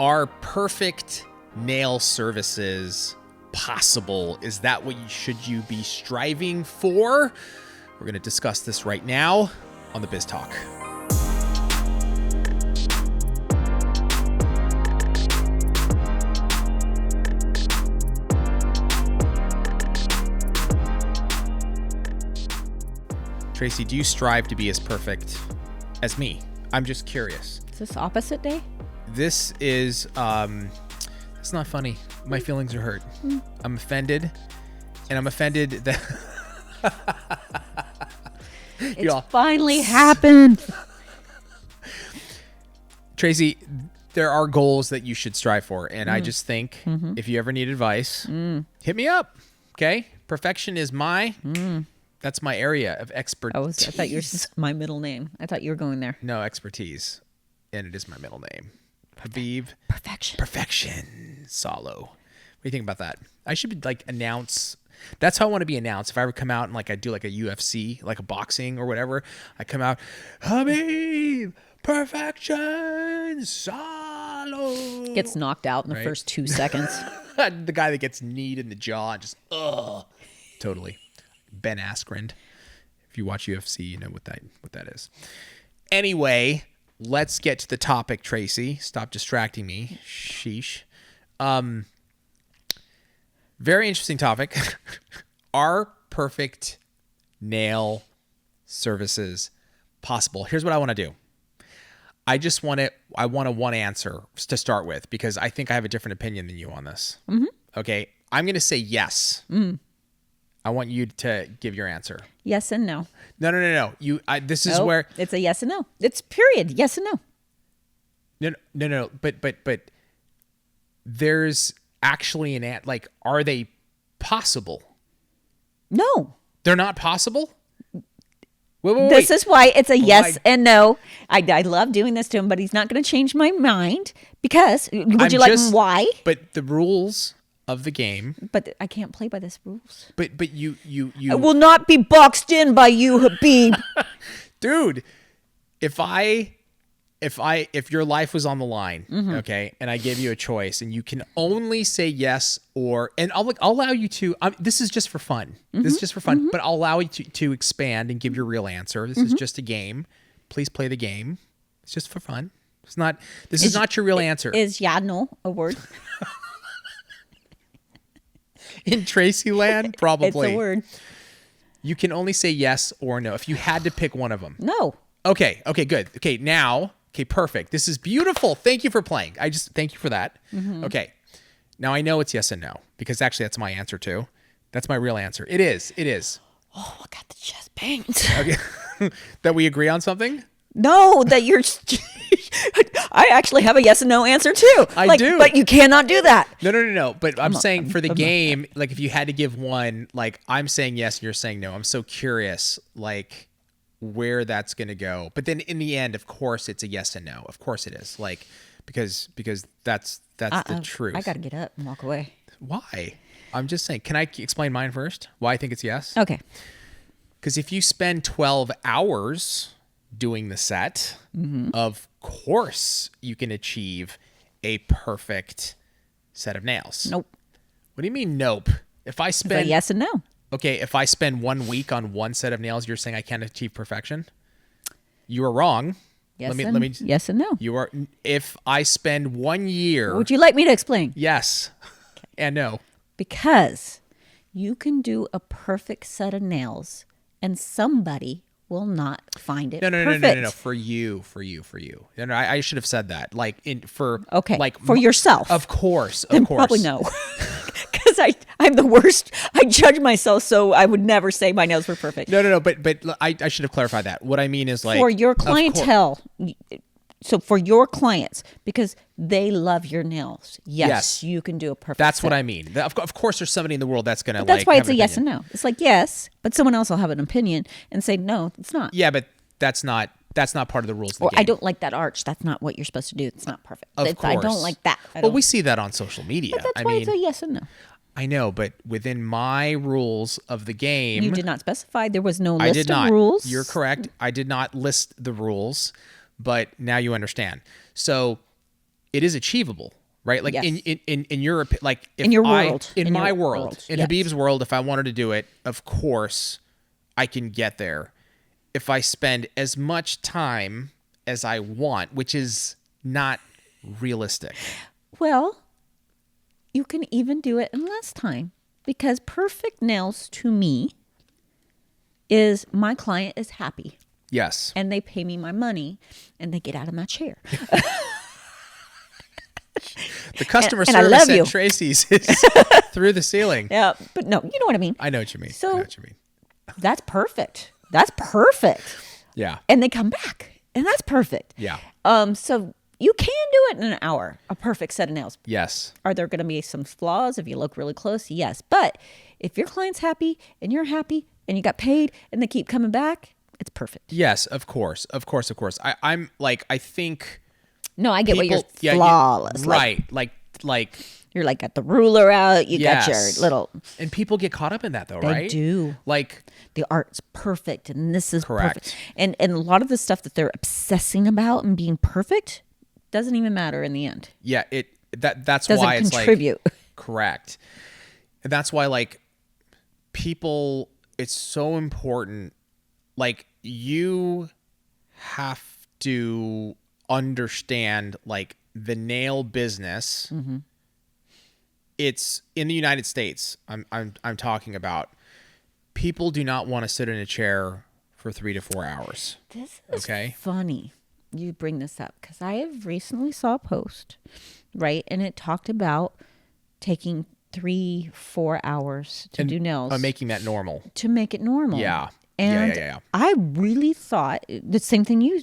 Are perfect nail services possible? Is that what should you be striving for? We're going to discuss this right now on the Biz Talk. Tracey, do you strive to be as perfect as me? I'm just curious. Is this opposite day? This is, it's not funny. My feelings are hurt. I'm offended. And I'm offended that... It's finally happened. Tracey, there are goals that you should strive for. And I just think if you ever need advice, hit me up. Okay? Perfection is that's my area of expertise. I thought yours my middle name. I thought you were going there. No, expertise. And it is my middle name. Habib. Perfection. Salo. What do you think about that? I should announce. That's how I want to be announced. If I ever come out and I do a UFC, like a boxing or whatever, I come out, Habib, Perfection, Salo. Gets knocked out in the first 2 seconds. The guy that gets kneed in the jaw and just, totally. Ben Askren. If you watch UFC, you know what that is. Anyway, let's get to the topic, Tracey. Stop distracting me. Sheesh. Very interesting topic. Are perfect nail services possible? Here's what I want to do. I want one answer to start with because I think I have a different opinion than you on this. Mm-hmm. Okay. I'm going to say yes. I want you to give your answer. Yes and no. No. This is where it's a yes and no. It's period. Yes and no. No. But there's actually are they possible? No. They're not possible? Wait. This is why it's a yes and no. I love doing this to him, but he's not going to change my mind because why? But the rules of the game. But I can't play by this rules. But you I will not be boxed in by you, Habib. Dude, if your life was on the line, okay, and I gave you a choice and you can only say yes and I'll allow you to, this is just for fun. This is just for fun, but I'll allow you to expand and give your real answer. This is just a game. Please play the game. It's just for fun. This is not your real answer. Is yeah, no a word? In Tracey land, probably. It's a word. You can only say yes or no if you had to pick one of them. No. Okay, good. Okay, now, perfect. This is beautiful. Thank you for playing. Thank you for that. Okay. Now I know it's yes and no because actually that's my answer too. That's my real answer. It is. Oh, I got the chest pains. Okay. That we agree on something? No, that you're... I actually have a yes and no answer too. I do. But you cannot do that. No. But I'm saying for the game, if you had to give one, I'm saying yes and you're saying no. I'm so curious, where that's going to go. But then in the end, of course, it's a yes and no. Of course it is. Because that's the truth. I got to get up and walk away. Why? I'm just saying. Can I explain mine first? Why I think it's yes? Okay. Because if you spend 12 hours doing the set, of course you can achieve a perfect set of nails. Nope. What do you mean nope? If I spend... It's a yes and no. Okay, if I spend 1 week on one set of nails, you're saying I can't achieve perfection? You are wrong. Yes and no. You are. If I spend 1 year... Would you like me to explain? Yes. Okay. And no. Because you can do a perfect set of nails and somebody will not find it perfect. No. For you. No, I should have said that. For yourself. Of course. Probably no. Because I'm the worst. I judge myself, so I would never say my nails were perfect. No. But I should have clarified that. What I mean is for your clientele. So for your clients, because they love your nails, yes. You can do a perfect That's set. what I mean. Of course, there's somebody in the world that's going to that's why it's a yes and no. It's yes, but someone else will have an opinion and say, no, it's not. Yeah, but that's not part of the rules of the game. I don't like that arch. That's not what you're supposed to do. It's not perfect. Of course. I don't like that. Well, we see that on social media. But that's why it's a yes and no. I know, but within my rules of the game... You did not specify. There was no list of rules. You're correct. I did not list the rules, but now you understand. So it is achievable, right? Like Yes. in your like if In your I, world. in my your world, in yes. Habib's world, if I wanted to do it, of course I can get there if I spend as much time as I want, which is not realistic. Well, you can even do it in less time, because perfect nails to me is my client is happy Yes. and they pay me my money and they get out of my chair. The customer and I service love at you. Tracy's is through the ceiling. Yeah, but no, you know what I mean. I know what you mean. So- I know what you mean. That's perfect. That's perfect. Yeah. And they come back, and that's perfect. Yeah. So you can do it in an hour, a perfect set of nails. Yes. Are there going to be some flaws if you look really close? Yes. But if your client's happy and you're happy and you got paid and they keep coming back, it's perfect. Yes, of course. Of course, of course. I'm like, I think No, I get what you're yeah, flawless. right. Like You're like got the ruler out. You got your yes. little. And people get caught up in that though, They right? do. Like The art's perfect and this is Correct. perfect. And a lot of the stuff that they're obsessing about and being perfect doesn't even matter in the end. yeah, that's Doesn't why it's contribute. like correct. And that's why like people, it's so important. Like you have to understand like the nail business. Mm-hmm. It's in the United States. I'm talking about. People do not want to sit in a chair for 3 to 4 hours. This is Okay. funny you bring this up, because I have recently saw a post, right? And it talked about taking 3-4 hours to do nails Making that normal. to make it normal. Yeah. And Yeah. I really thought the same thing you,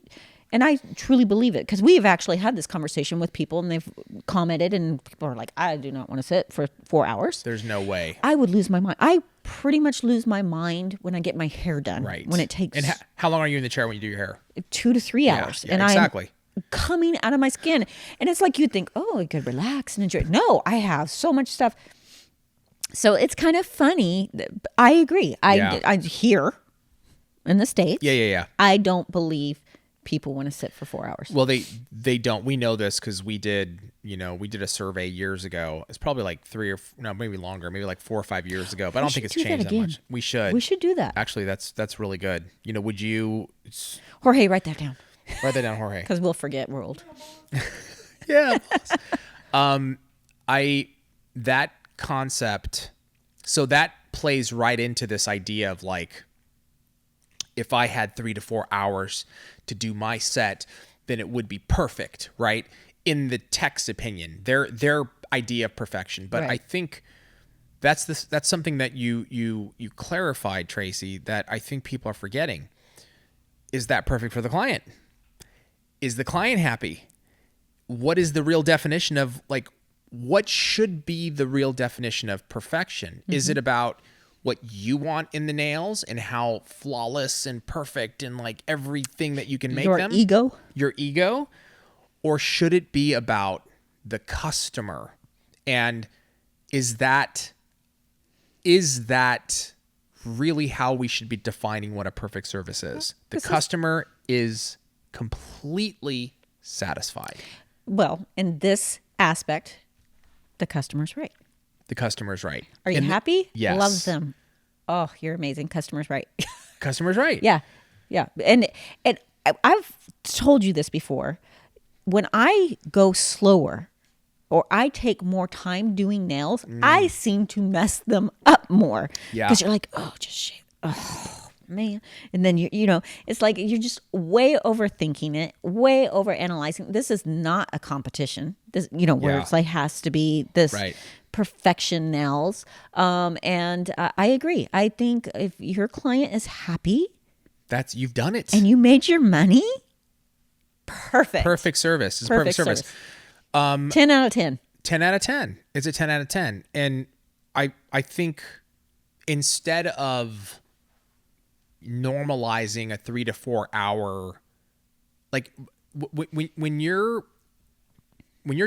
and I truly believe it, because we've actually had this conversation with people and they've commented and people are like, I do not want to sit for 4 hours. There's no way. I would lose my mind. I pretty much lose my mind when I get my hair done. Right. When it takes And how long are you in the chair when you do your hair? 2 to 3 hours. Yeah, and exactly. I'm coming out of my skin. And it's like you'd think, oh, I could relax and enjoy. No, I have so much stuff. So it's kind of funny. I agree. I here in the States. Yeah. I don't believe people want to sit for 4 hours. Well, they don't. We know this because we did a survey years ago. It's probably like maybe longer, maybe like 4 or 5 years ago. But I don't think it's should do that changed that again. much. We should. We should do that. Actually, that's really good. Would you Jorge, write that down, write that down, Jorge? because we'll forget. We're old. Yeah. That concept, so that plays right into this idea of like, if I had 3 to 4 hours to do my set, then it would be perfect, right? In the tech's opinion, their idea of perfection. But Right. I think that's something that you clarified, Tracy, that I think people are forgetting. Is that perfect for the client? Is the client happy? What is the real definition of like, what should be the real definition of perfection? Is it about what you want in the nails and how flawless and perfect and like everything that you can make Your them? ego. Your ego? Or should it be about the customer? And is that really how we should be defining what a perfect service is? The customer is completely satisfied. Well, in this aspect, the customer's right. The customer's right. Are you And happy? Yes. Love them. Oh, you're amazing. Customer's right. Customer's right. Yeah. And I've told you this before. When I go slower or I take more time doing nails, I seem to mess them up more. Yeah. Because you're like, oh, just shave. Oh, man. And then, it's like you're just way overthinking it, way over analyzing. This is not a competition. This, where Yeah. it's like has to be this Right. perfection nails. And I agree. I think if your client is happy You've done it. and you made your money, perfect. Perfect service. It's a perfect service. 10 out of 10. 10 out of 10. It's a 10 out of 10. And I think instead of normalizing a 3 to 4 hour, like when you're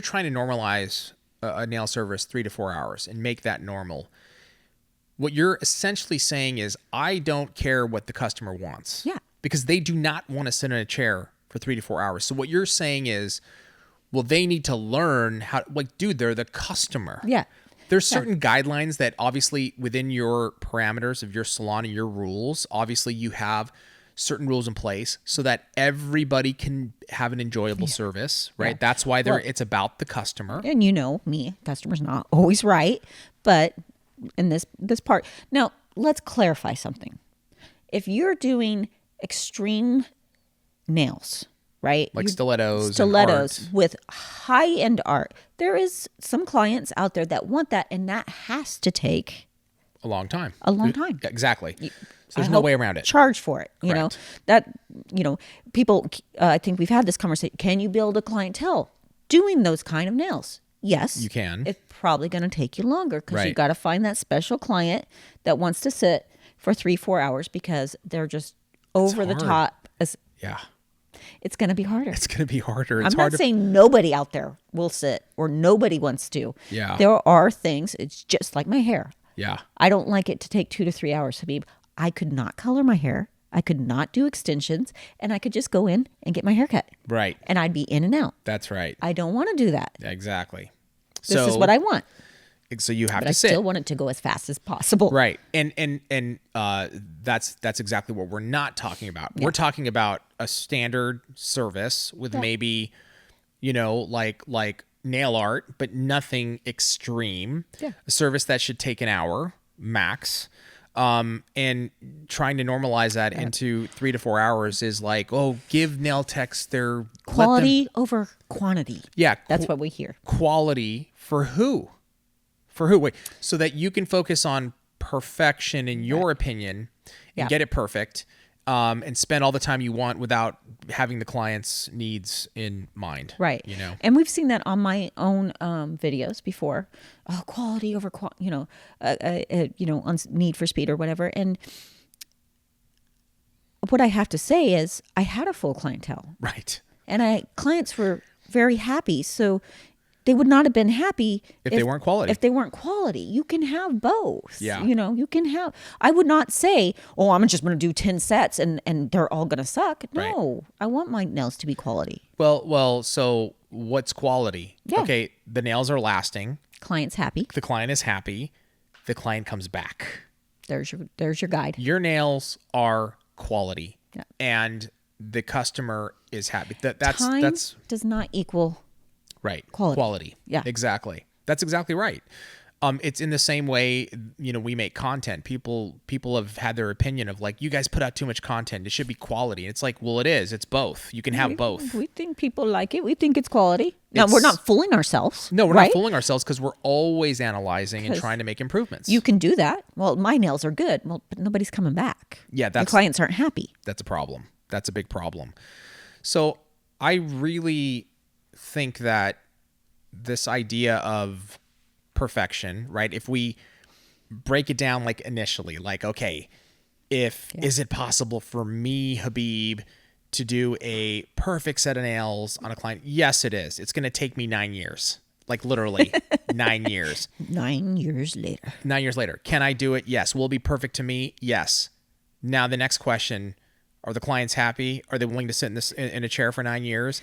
trying to normalize a nail service 3 to 4 hours and make that normal, what you're essentially saying is, I don't care what the customer wants. Yeah. Because they do not want to sit in a chair for 3 to 4 hours. So what you're saying is, Well, they need to learn how, like, dude, they're the customer. Yeah. There's certain guidelines that obviously within your parameters of your salon and your rules, obviously you have certain rules in place so that everybody can have an enjoyable service, right? Yeah. That's why it's about the customer. And you know me, customer's not always right, but in this part. Now, let's clarify something. If you're doing extreme nails, right? Like stilettos and art. and With high-end art. There is some clients out there that want that, and that has to take a long time. Exactly. So there's no way around it. Charge for it. You know, people, I think we've had this conversation. Can you build a clientele doing those kind of nails? Yes. You can. It's probably going to take you longer because Right. you got to find that special client that wants to sit for 3-4 hours because they're just over the hard. top. Yeah. It's going to be harder. It's going to be harder. It's I'm hard not saying nobody out there will sit or nobody wants to. Yeah. There are things, it's just like my hair. Yeah. I don't like it to take 2 to 3 hours, Habib. I could not color my hair. I could not do extensions, and I could just go in and get my hair cut. Right. And I'd be in and out. That's right. I don't want to do that. Exactly. This is what I want. So you have But to I sit. still want it to go as fast as possible. Right. And that's exactly what we're not talking about. We're talking about a standard service with maybe, like nail art, but nothing extreme. Yeah. A service that should take an hour max. And trying to normalize that into 3 to 4 hours is like, give nail techs their Quality over quantity. Yeah. That's what we hear. Quality for who? For who? Wait, so that you can focus on perfection in your opinion and get it perfect, and spend all the time you want without having the client's needs in mind. Right. And we've seen that on my own videos before. Quality over need for speed or whatever. And what I have to say is I had a full clientele. Right. And clients were very happy. So they would not have been happy if they weren't quality. If they weren't quality. You can have both. Yeah. You can have, I would not say, I'm just going to do 10 sets and they're all going to suck. No, right. I want my nails to be quality. Well, so what's quality? Yeah. Okay, the nails are lasting. Client's happy. The client is happy. The client comes back. There's your guide. Your nails are quality. Yeah. And the customer is happy. Time that's does not equal right. Quality. Yeah. Exactly. That's exactly right. It's in the same way, we make content. People have had their opinion of like, you guys put out too much content. It should be quality. It's like, well, it is. It's both. You can have both. We think people like it. We think it's quality. Now, we're not fooling ourselves. No, we're right? not fooling ourselves because we're always analyzing and trying to make improvements. You can do that. Well, my nails are good. Well, but nobody's coming back. Yeah. The clients aren't happy. That's a problem. That's a big problem. So I really think that this idea of perfection, right? If we break it down like initially, like, okay, is it possible for me, Habib, to do a perfect set of nails on a client? Yes, it is. It's going to take me 9 years, like literally 9 years. 9 years later. 9 years later. Can I do it? Yes. Will it be perfect to me? Yes. Now the next question, are the clients happy? Are they willing to sit in a chair for 9 years?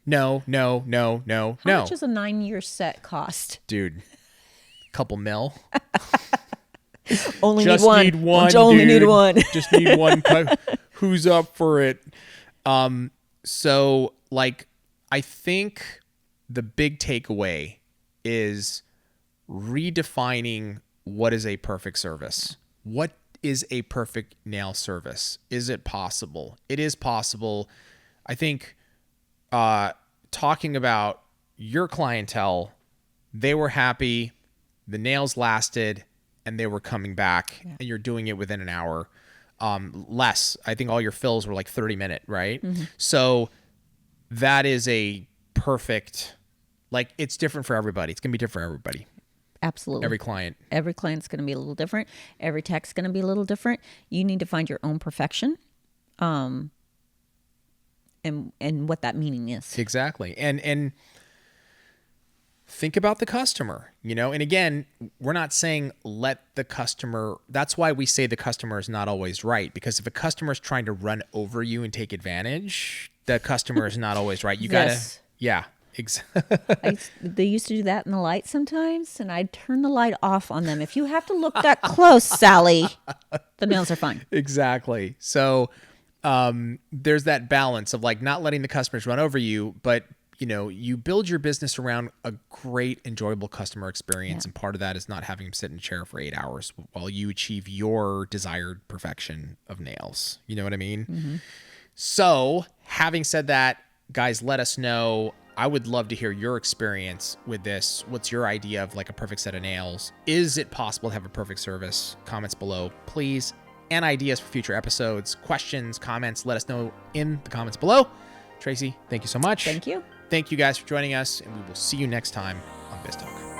No. How much does a 9-year set cost? Dude, couple mil. Only Just need one. Need one. Only dude. need one. Just need one. Who's up for it? So like, I think the big takeaway is redefining what is a perfect service. What is a perfect nail service? Is it possible? It is possible. I think talking about your clientele, they were happy, the nails lasted, and they were coming back, and you're doing it within an hour. Less. I think all your fills were like 30-minute, right? Mm-hmm. So that is a perfect, like, it's different for everybody. It's going to be different for everybody. Absolutely. Every client's going to be a little different. Every tech's going to be a little different. You need to find your own perfection. And what that meaning is. Exactly. And think about the customer, and again, we're not saying let the customer, that's why we say the customer is not always right, because if a customer is trying to run over you and take advantage, the customer is not always right. You gotta, They used to do that in the light sometimes, and I'd turn the light off on them. If you have to look that close, Sally, the nails are fine. Exactly. So there's that balance of like not letting the customers run over you, but you build your business around a great, enjoyable customer experience. And part of that is not having them sit in a chair for 8 hours while you achieve your desired perfection of nails. You know what I mean? Mm-hmm. So having said that, guys, let us know. I would love to hear your experience with this. What's your idea of like a perfect set of nails? Is it possible to have a perfect service? Comments below, please. And ideas for future episodes, questions, comments, let us know in the comments below. Tracey, thank you so much. Thank you. Thank you guys for joining us, and we will see you next time on Biz Talk.